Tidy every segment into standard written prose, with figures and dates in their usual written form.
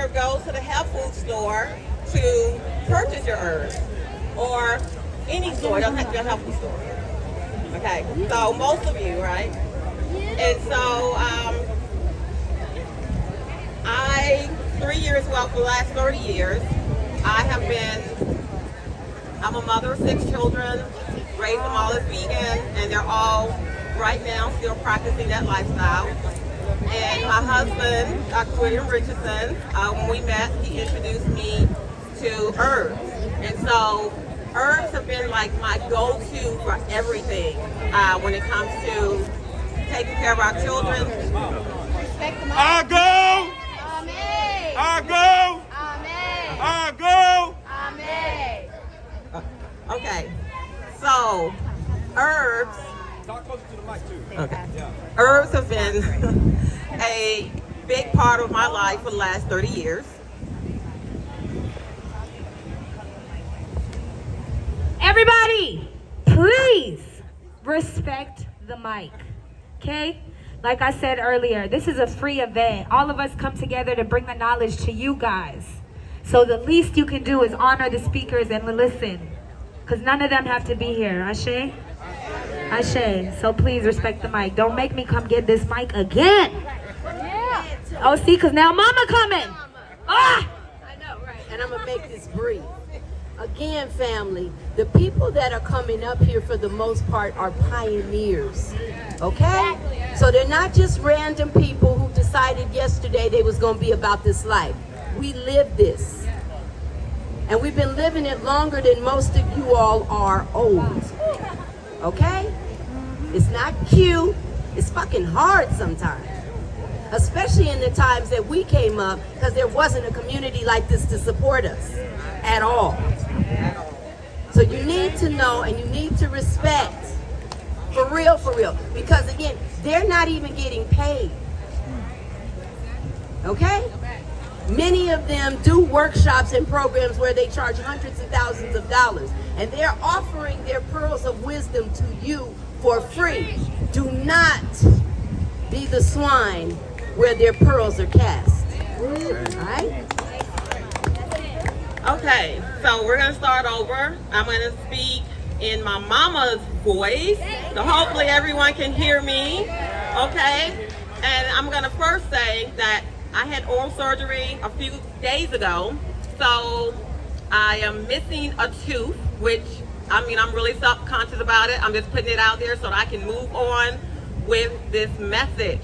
never go to the health food store to purchase your herbs, or any store. It doesn't have to be a health food store. Okay, so most of you, right? And so I, 3 years, well, for the last 30 years, I'm a mother of 6 children, raised them all as vegan, and they're all right now still practicing that lifestyle. And my husband, Dr. William Richardson, when we met, he introduced me to herbs. And so herbs have been like my go-to for everything when it comes to taking care of our children. I go! Amen. I go! Amen. I go! Amen. Okay, so herbs. Talk closer to the mic too. Okay. Yeah. Herbs have been a big part of my life for the last 30 years. Everybody, please respect the mic, okay? Like I said earlier, this is a free event. All of us come together to bring the knowledge to you guys. So the least you can do is honor the speakers and listen, because none of them have to be here. Ashe? Ashe. So please respect the mic. Don't make me come get this mic again. Yeah. Oh, see, because now mama coming. Ah! I know, right? And I'm going to make this brief. Again, family, the people that are coming up here for the most part are pioneers, okay? So they're not just random people who decided yesterday they was going to be about this life. We live this. And we've been living it longer than most of you all are old, okay? It's not cute. It's fucking hard sometimes. Especially in the times that we came up, because there wasn't a community like this to support us at all. So you need to know and you need to respect, for real, because again, they're not even getting paid, okay? Many of them do workshops and programs where they charge hundreds of thousands of dollars, and they're offering their pearls of wisdom to you for free. Do not be the swine where their pearls are cast, all right? Okay, so we're gonna start over. I'm gonna speak in my mama's voice, so hopefully everyone can hear me, okay? And I'm gonna first say that I had oral surgery a few days ago, so I am missing a tooth, which, I mean, I'm really self-conscious about it. I'm just putting it out there so that I can move on with this message.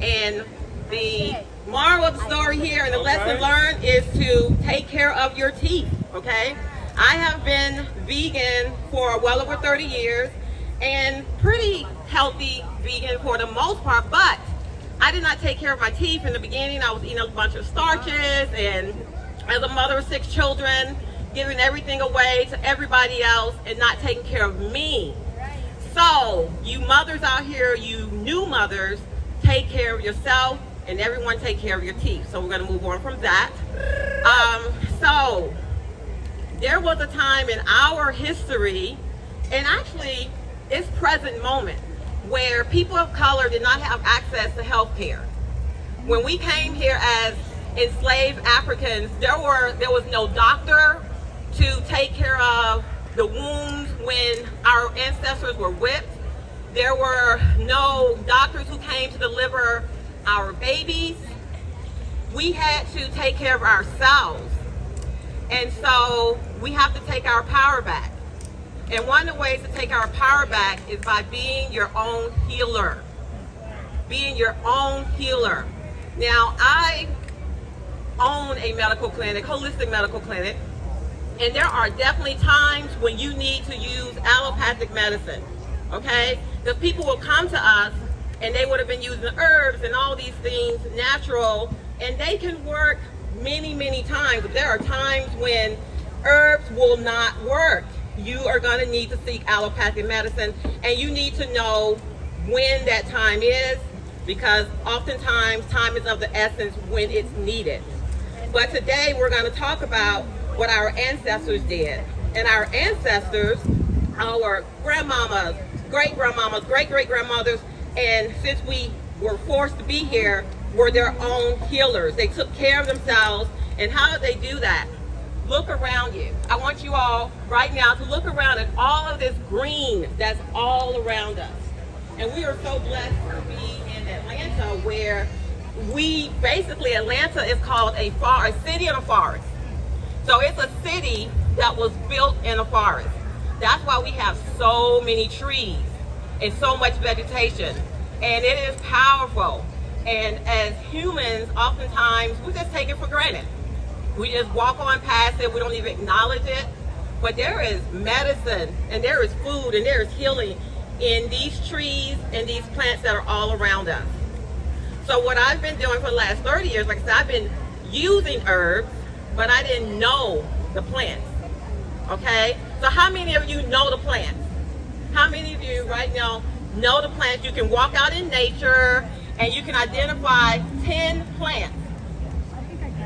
And the moral of the story here and the lesson learned is to take care of your teeth, okay? I have been vegan for well over 30 years and pretty healthy vegan for the most part, but I did not take care of my teeth in the beginning. I was eating a bunch of starches, and as a mother of 6 children, giving everything away to everybody else and not taking care of me. So, you mothers out here, you new mothers, take care of yourself, and everyone take care of your teeth. So we're going to move on from that. So there was a time in our history, and actually it's present moment, where people of color did not have access to health care. When we came here as enslaved Africans, there was no doctor to take care of the wounds when our ancestors were whipped. There were no doctors who came to deliver our babies. We had to take care of ourselves. And so we have to take our power back. And one of the ways to take our power back is by being your own healer. Being your own healer. Now, I own a medical clinic, holistic medical clinic, and there are definitely times when you need to use allopathic medicine, okay? Because people will come to us and they would have been using herbs and all these things, natural, and they can work many, many times. But there are times when herbs will not work. You are going to need to seek allopathic medicine, and you need to know when that time is, because oftentimes time is of the essence when it's needed. But today we're going to talk about what our ancestors did. And our ancestors, our grandmamas, great-grandmamas, great-great-grandmothers, and since we were forced to be here, were their own healers. They took care of themselves And how do they do that? Look around you. I want you all right now to look around at all of this green that's all around us. And we are so blessed to be in Atlanta, where Atlanta is called a city in a forest. So it's a city that was built in a forest. That's why we have so many trees and so much vegetation. And it is powerful. And as humans, oftentimes, we just take it for granted. We just walk on past it. We don't even acknowledge it. But there is medicine, and there is food, and there is healing in these trees and these plants that are all around us. So what I've been doing for the last 30 years, like I said, I've been using herbs, but I didn't know the plants. Okay? So how many of you know the plants? How many of you right now know the plants? You can walk out in nature and you can identify 10 plants.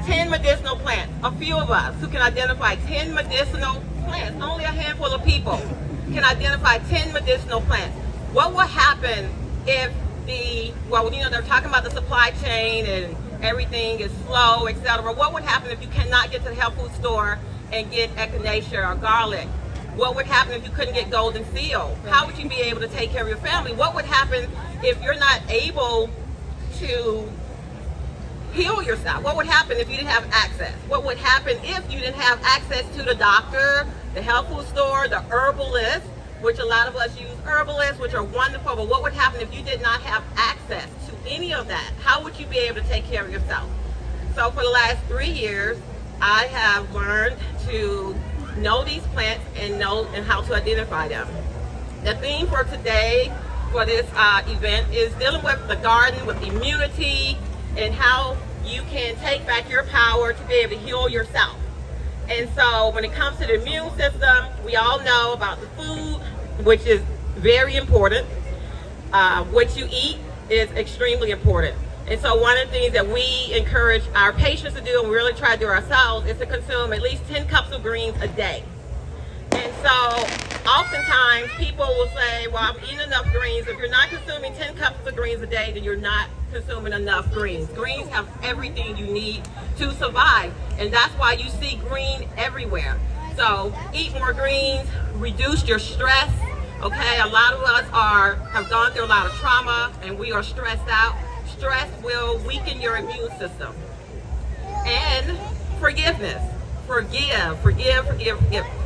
10 medicinal plants. A few of us who can identify 10 medicinal plants. Only a handful of people can identify 10 medicinal plants. What will happen if they're talking about the supply chain and everything is slow, etc. What would happen if you cannot get to the health food store and get echinacea or garlic? What would happen if you couldn't get golden seal? How would you be able to take care of your family? What would happen if you're not able to heal yourself? What would happen if you didn't have access? What would happen if you didn't have access to the doctor, the health food store, the herbalist, which a lot of us use herbalists, which are wonderful, but what would happen if you did not have access to any of that? How would you be able to take care of yourself? So for the last 3 years, I have learned to know these plants and how to identify them. The theme for today, for this event, is dealing with the garden, with immunity, and how you can take back your power to be able to heal yourself. And so when it comes to the immune system, we all know about the food, which is very important. What you eat is extremely important. And so one of the things that we encourage our patients to do, and we really try to do ourselves, is to consume at least 10 cups of greens a day. And so oftentimes people will say, well, I'm eating enough greens. If you're not consuming 10 cups of greens a day, then you're not consuming enough greens. Greens have everything you need to survive. And that's why you see green everywhere. So eat more greens, reduce your stress. Okay, a lot of us have gone through a lot of trauma and we are stressed out. Stress will weaken your immune system. And forgiveness. Forgive.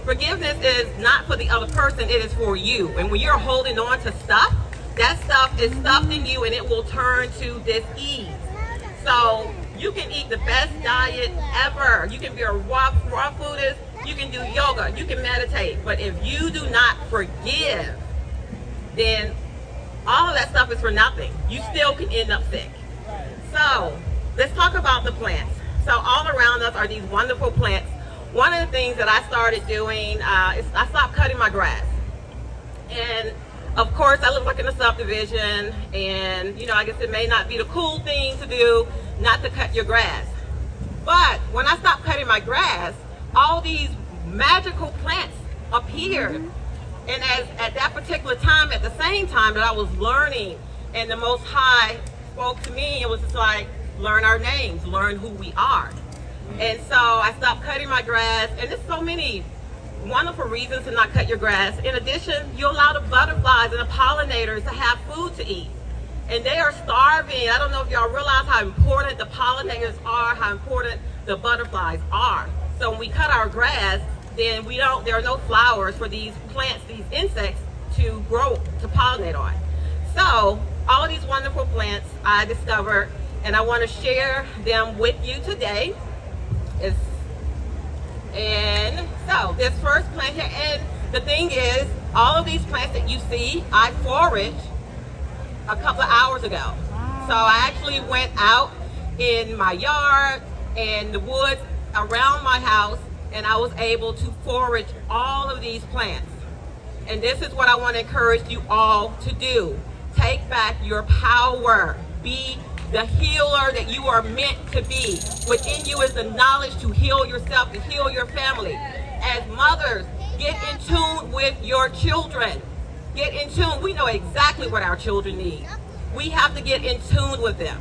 Forgiveness is not for the other person, it is for you. And when you're holding on to stuff, that stuff is stuffed in you and it will turn to dis-ease. So you can eat the best diet ever. You can be a raw foodist, you can do yoga, you can meditate. But if you do not forgive, then all of that stuff is for nothing. You still can end up sick. So let's talk about the plants. So all around us are these wonderful plants. One of the things that I started doing is I stopped cutting my grass. And of course, I live like in a subdivision, and I guess it may not be the cool thing to do not to cut your grass. But when I stopped cutting my grass, all these magical plants appeared. And at that particular time, at the same time that I was learning, and the Most High spoke to me, it was just like, learn our names, learn who we are. And so I stopped cutting my grass, and there's so many wonderful reasons to not cut your grass. In addition, you allow the butterflies and the pollinators to have food to eat. And they are starving. I don't know if y'all realize how important the pollinators are, how important the butterflies are. So when we cut our grass, then there are no flowers for these plants, these insects to grow, to pollinate on. So all of these wonderful plants I discovered, and I want to share them with you today. And so this first plant here, and the thing is, all of these plants that you see, I foraged a couple of hours ago. So I actually went out in my yard and the woods around my house, and I was able to forage all of these plants. And this is what I want to encourage you all to do. Take back your power. Be the healer that you are meant to be. Within you is the knowledge to heal yourself, to heal your family. As mothers, get in tune with your children. Get in tune. We know exactly what our children need. We have to get in tune with them.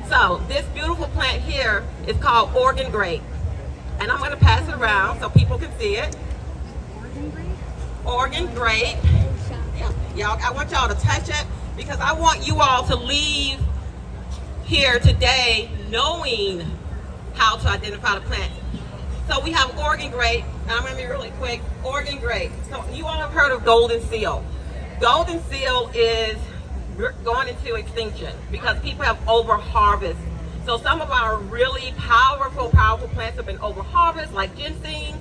So this beautiful plant here is called Oregon Grape. and I'm going to pass it around so people can see it. Oregon grape. Y'all, I want y'all to touch it because I want you all to leave here today knowing how to identify the plants. So we have Oregon grape, and I'm going to be really quick. Oregon grape. So you all have heard of golden seal. Golden seal is going into extinction because people have over harvest. So some of our really powerful plants have been over harvest, like ginseng.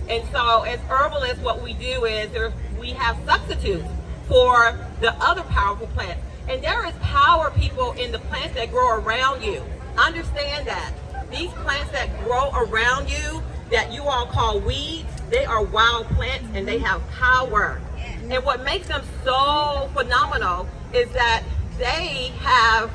And so as herbalists, what we do is we have substitutes for the other powerful plants. And there is power, people, in the plants that grow around you. Understand that. These plants that grow around you, that you all call weeds, they are wild plants and they have power. And what makes them so phenomenal is that they have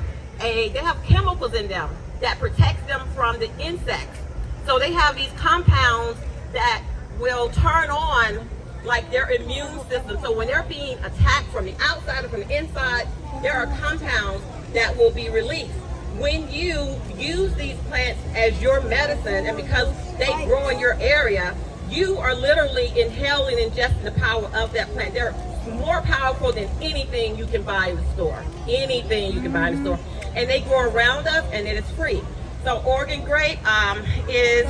chemicals in them that protects them from the insects. So they have these compounds that will turn on like their immune system. So when they're being attacked from the outside or from the inside, there are compounds that will be released. When you use these plants as your medicine, and because they grow in your area, you are literally inhaling and ingesting the power of that plant. They're more powerful than anything you can buy in the store. Anything you can buy in the store. And they grow around us, and it is free. So Oregon grape is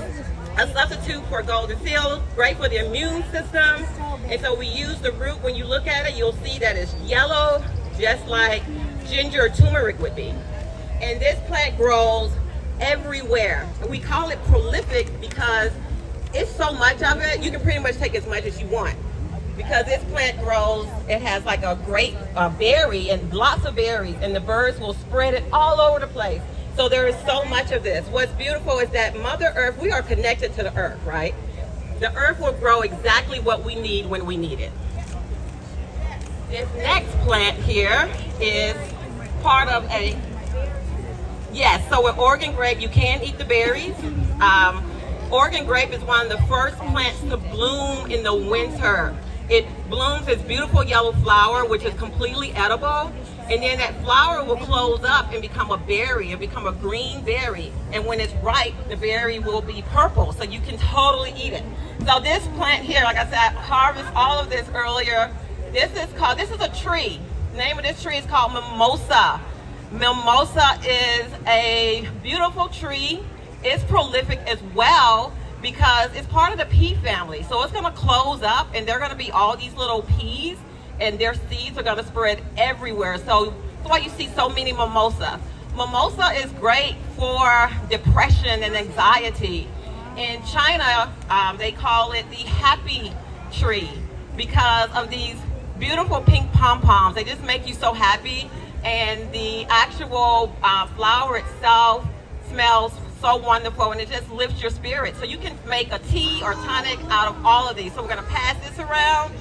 a substitute for golden seal, great for the immune system. And so we use the root. When you look at it, you'll see that it's yellow, just like ginger or turmeric would be. And this plant grows everywhere. And we call it prolific because it's so much of it, you can pretty much take as much as you want. Because this plant grows, it has like a great berry and lots of berries, and the birds will spread it all over the place. So there is so much of this. What's beautiful is that Mother Earth, we are connected to the earth, right? The earth will grow exactly what we need when we need it. This next plant here is part of a, yes, so with Oregon grape, you can eat the berries. Oregon grape is one of the first plants to bloom in the winter. It blooms its beautiful yellow flower, which is completely edible. And then that flower will close up and become a berry and become a green berry. And when it's ripe, the berry will be purple. So you can totally eat it. So this plant here, like I said, I harvested all of this earlier. This is a tree. The name of this tree is called Mimosa. Mimosa is a beautiful tree. It's prolific as well because it's part of the pea family. So it's going to close up and there are going to be all these little peas and their seeds are going to spread everywhere. So that's why you see so many mimosa. Mimosa is great for depression and anxiety. In China, they call it the happy tree because of these beautiful pink pom-poms. They just make you so happy. And the actual flower itself smells so wonderful and it just lifts your spirit. So you can make a tea or tonic out of all of these. So we're gonna pass this around.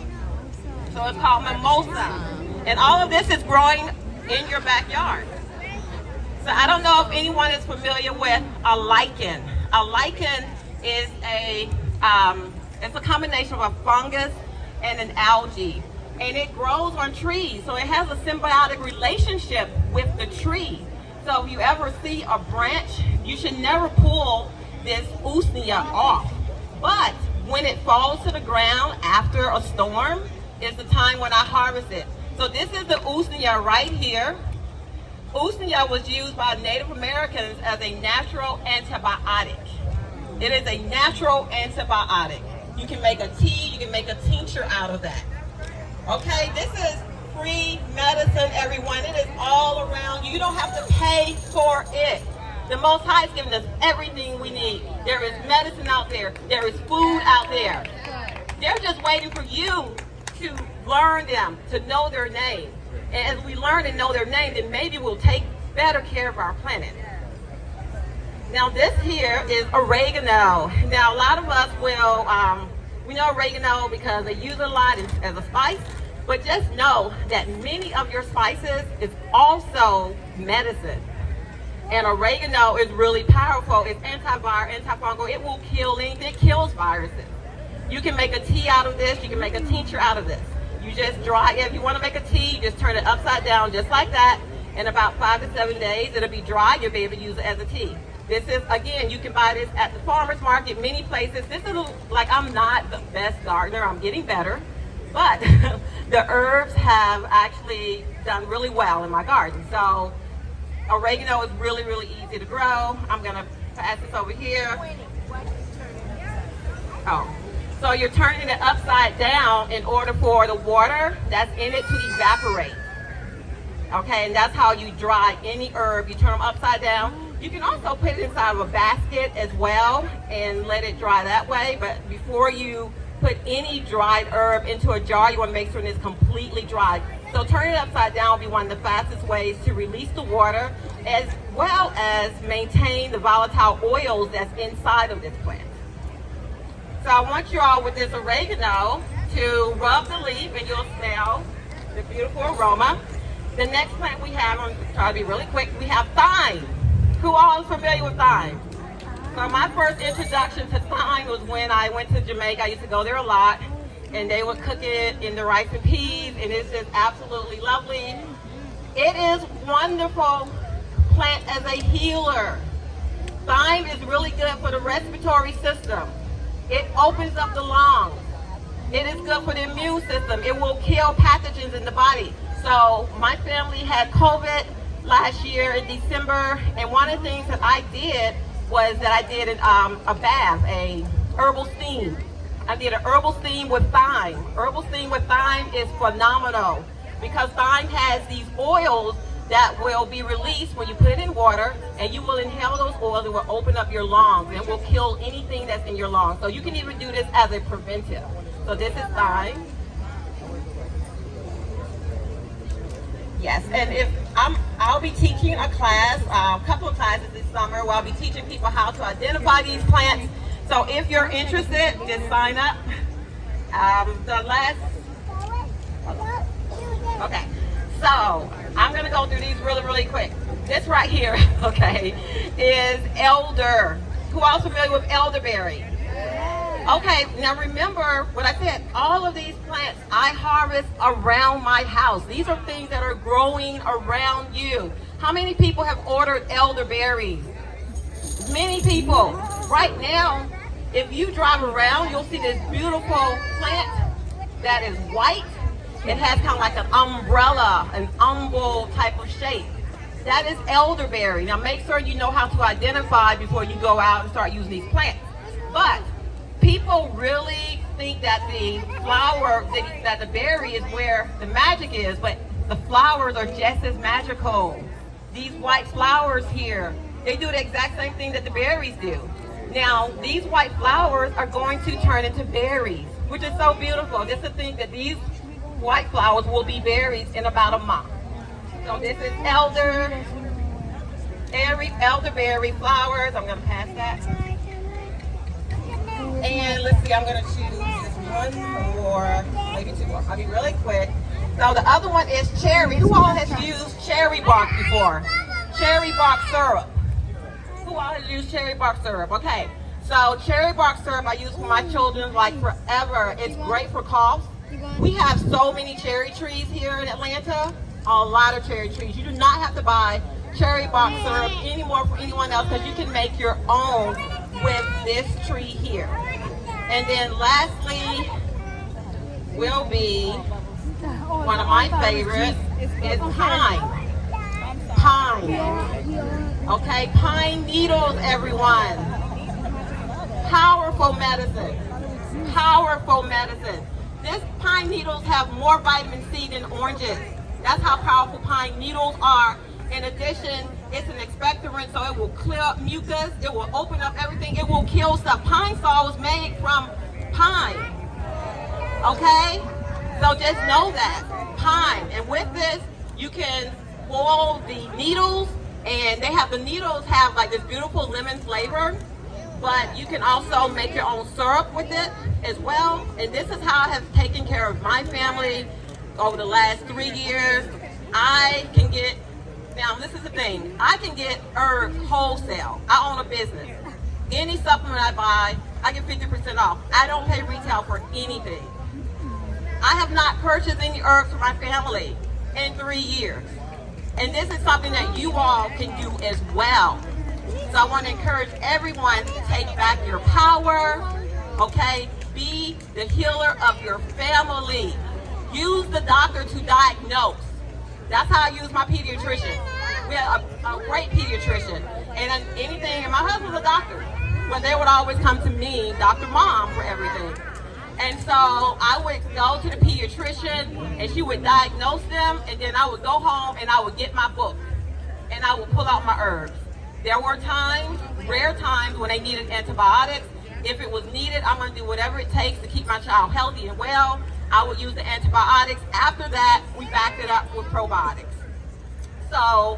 So it's called Mimosa. And all of this is growing in your backyard. So I don't know if anyone is familiar with a lichen. A lichen is it's a combination of a fungus and an algae. And it grows on trees. So it has a symbiotic relationship with the tree. So if you ever see a branch, you should never pull this Usnea off. But when it falls to the ground after a storm is the time when I harvest it. So this is the Usnea right here. Usnea was used by Native Americans as a natural antibiotic. It is a natural antibiotic. You can make a tea, you can make a tincture out of that. Okay, this is free medicine, everyone. It is all around you. You don't have to pay for it. The Most High is giving us everything we need. There is medicine out there. There is food out there. They're just waiting for you to learn them, to know their name. And as we learn and know their name, then maybe we'll take better care of our planet. Now this here is oregano. Now a lot of us will, we know oregano because they use it a lot as a spice. But just know that many of your spices is also medicine. And oregano is really powerful. It's antiviral, antifungal. It will kill anything. It kills viruses. You can make a tea out of this. You can make a tincture out of this. You just dry it. If you want to make a tea, you just turn it upside down just like that. In about 5 to 7 days, it'll be dry. You'll be able to use it as a tea. This is, again, you can buy this at the farmer's market, many places. This is, like, I'm not the best gardener. I'm getting better. But the herbs have actually done really well in my garden. So oregano is really, really easy to grow. I'm going to pass this over here. Oh, so you're turning it upside down in order for the water that's in it to evaporate. Okay, and that's how you dry any herb. You turn them upside down. You can also put it inside of a basket as well and let it dry that way. But before you put any dried herb into a jar, you want to make sure it's completely dry. So turning it upside down will be one of the fastest ways to release the water as well as maintain the volatile oils that's inside of this plant. So I want you all with this oregano to rub the leaf and you'll smell the beautiful aroma. The next plant we have, I'm going to try to be really quick, we have thyme. Who all is familiar with thyme? So my first introduction to thyme was when I went to Jamaica. I used to go there a lot, and they would cook it in the rice and peas, and it's just absolutely lovely. It is wonderful plant as a healer. Thyme is really good for the respiratory system. It opens up the lungs. It is good for the immune system. It will kill pathogens in the body. So my family had COVID last year in December, and one of the things that I did was that I did a bath, a herbal steam. I did an herbal steam with thyme. Herbal steam with thyme is phenomenal because thyme has these oils that will be released when you put it in water, and you will inhale those oils. It will open up your lungs and it will kill anything that's in your lungs. So you can even do this as a preventive. So this is thyme. Yes, and I'll be teaching a class, a couple of classes this summer where I'll be teaching people how to identify these plants. So if you're interested, just sign up. Okay, so I'm gonna go through these really, really quick. This right here, okay, is elder. Who else familiar with elderberry? Okay, now remember what I said, all of these plants I harvest around my house. These are things that are growing around you. How many people have ordered elderberries? Many people. Right now, if you drive around, you'll see this beautiful plant that is white. It has kind of like an umbrella, an umbel type of shape. That is elderberry. Now make sure you know how to identify before you go out and start using these plants. But people really think that the flower, that the berry is where the magic is, but the flowers are just as magical. These white flowers here, they do the exact same thing that the berries do. Now, these white flowers are going to turn into berries, which is so beautiful. Just to think that these white flowers will be berries in about a month. So this is elderberry flowers. I'm gonna pass that. And let's see, I'm gonna choose just one more, maybe two more. I'll be really quick. So the other one is cherry. Who all has used cherry bark before? Cherry bark syrup. Who all has used cherry bark syrup? Okay, so cherry bark syrup I use for my children like forever. It's great for coughs. We have so many cherry trees here in Atlanta, a lot of cherry trees. You do not have to buy cherry bark syrup anymore for anyone else because you can make your own with this tree here. And then lastly will be one of my favorites is pine. Pine. Okay, pine needles, everyone. Powerful medicine. Powerful medicine. This pine needles have more vitamin C than oranges. That's how powerful pine needles are. In addition, it's an expectorant, so it will clear up mucus, it will open up everything, it will kill stuff. Pine Sol was made from pine, okay? So just know that, pine. And with this, you can boil the needles, and the needles have like this beautiful lemon flavor, but you can also make your own syrup with it as well. And this is how I have taken care of my family over the last 3 years. I can get, now this is the thing, I can get herbs wholesale. I own a business. Any supplement I buy, I get 50% off. I don't pay retail for anything. I have not purchased any herbs for my family in 3 years. And this is something that you all can do as well. So I want to encourage everyone to take back your power, okay? Be the healer of your family. Use the doctor to diagnose. That's how I use my pediatrician. We have a great pediatrician. And anything, and my husband's a doctor, but they would always come to me, Dr. Mom, for everything. And so I would go to the pediatrician and she would diagnose them, and then I would go home and I would get my book and I would pull out my herbs. There were times, rare times, when they needed antibiotics. If it was needed, I'm going to do whatever it takes to keep my child healthy and well. I would use the antibiotics. After that, we backed it up with probiotics. So I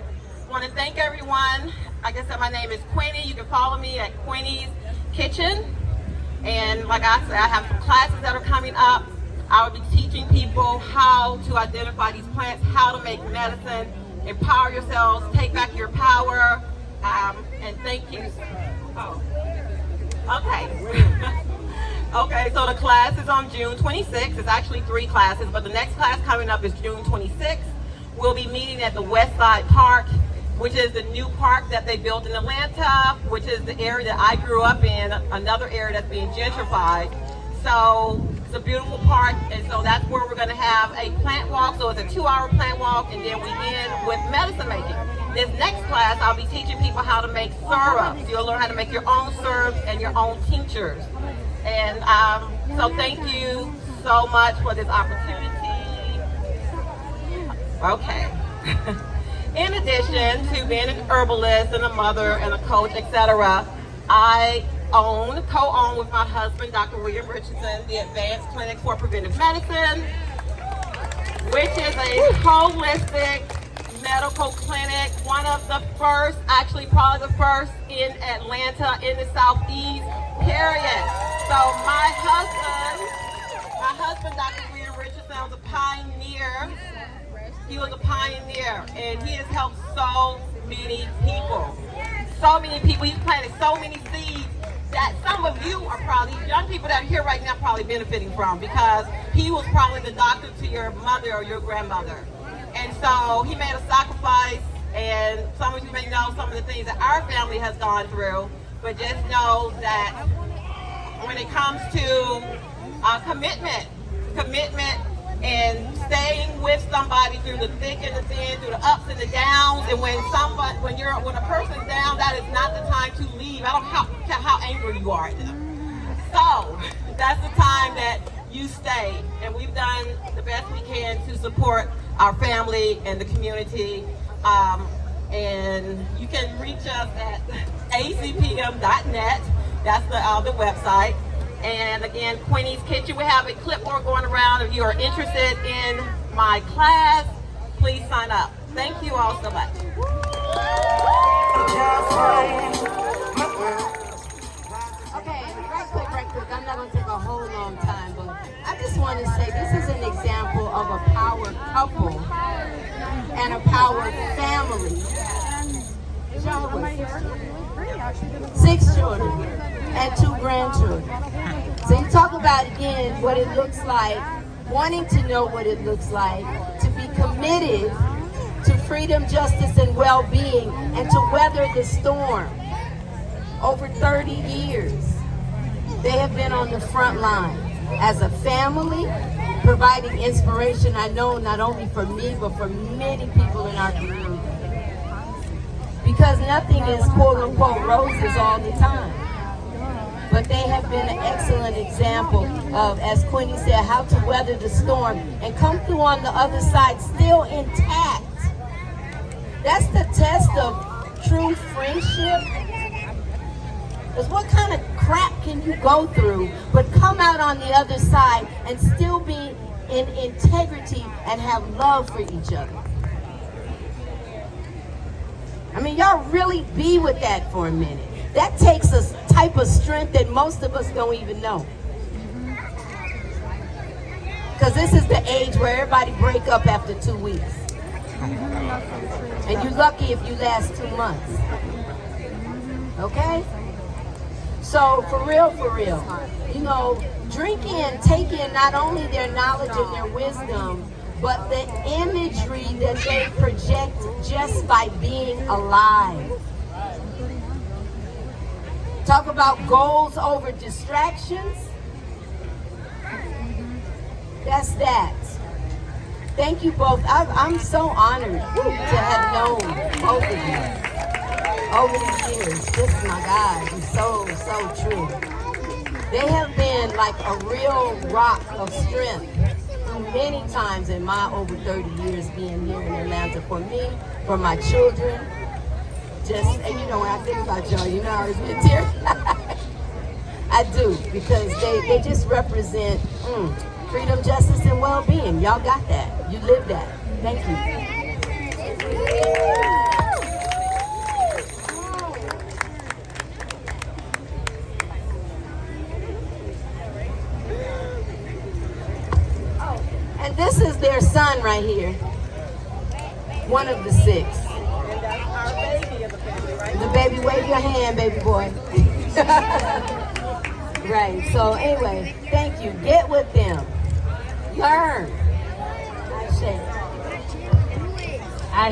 want to thank everyone. Like I said, my name is Quinnie. You can follow me at Quinnies.Kitchen. And like I said, I have some classes that are coming up. I will be teaching people how to identify these plants, how to make medicine, empower yourselves, take back your power, and thank you. Oh, okay. Okay, so the class is on June 26th. It's actually 3 classes, but the next class coming up is June 26th. We'll be meeting at the West Side Park, which is the new park that they built in Atlanta, which is the area that I grew up in, another area that's being gentrified. So it's a beautiful park, and so that's where we're gonna have a plant walk. So it's a 2-hour plant walk, and then we end with medicine making. This next class, I'll be teaching people how to make syrups. You'll learn how to make your own syrups and your own tinctures. And so thank you so much for this opportunity. Okay. In addition to being an herbalist and a mother and a coach, etc., I co-own with my husband, Dr. William Richardson, the Advanced Clinic for Preventive Medicine, which is a holistic medical clinic, one of the first, actually probably the first in Atlanta, in the Southeast, period. So my husband, Dr. William Richardson, was a pioneer. He was a pioneer, and he has helped so many people. So many people. He's planted so many seeds that some of you are probably, young people that are here right now, probably benefiting from, because he was probably the doctor to your mother or your grandmother. And so he made a sacrifice, and some of you may know some of the things that our family has gone through, but just know that when it comes to commitment, and staying with somebody through the thick and the thin, through the ups and the downs, and when a person's down, that is not the time to leave. I don't care how angry you are at them. So that's the time that you stay, and we've done the best we can to support our family and the community. And you can reach us at acpm.net. That's the website. And again, Quinnies.Kitchen, we have a clipboard going around. If you are interested in my class, please sign up. Thank you all so much. Okay, right quick. I'm not going to take a whole long time, but I just want to say this is an example of a power couple and a power family. Y'all with 6 children and 2 grandchildren. So you talk about, again, what it looks like, wanting to know what it looks like, to be committed to freedom, justice, and well-being, and to weather the storm. Over 30 years, they have been on the front line as a family, providing inspiration, I know, not only for me, but for many people in our community. Because nothing is quote-unquote roses all the time. But they have been an excellent example of, as Quinnie said, how to weather the storm and come through on the other side still intact. That's the test of true friendship. Because what kind of crap can you go through but come out on the other side and still be in integrity and have love for each other? I mean, y'all really be with that for a minute. That takes a type of strength that most of us don't even know. Because this is the age where everybody break up after 2 weeks. And you're lucky if you last 2 months. Okay? So, for real, you know, drink in, take in not only their knowledge and their wisdom, but the imagery that they project just by being alive. Talk about goals over distractions. That's that. Thank you both. I'm so honored to have known both of you over the years. Just my God, you're so true. They have been like a real rock of strength many times in my over 30 years being here in Atlanta, for me, for my children. Just, and you know, when I think about y'all, you know, I always get teary-eyed. I do, because they just represent freedom, justice, and well-being. Y'all got that. You live that. Thank you. And this is their son right here. One of the 6. The baby, wave your hand, baby boy. Right, so anyway, thank you. Get with them. Learn.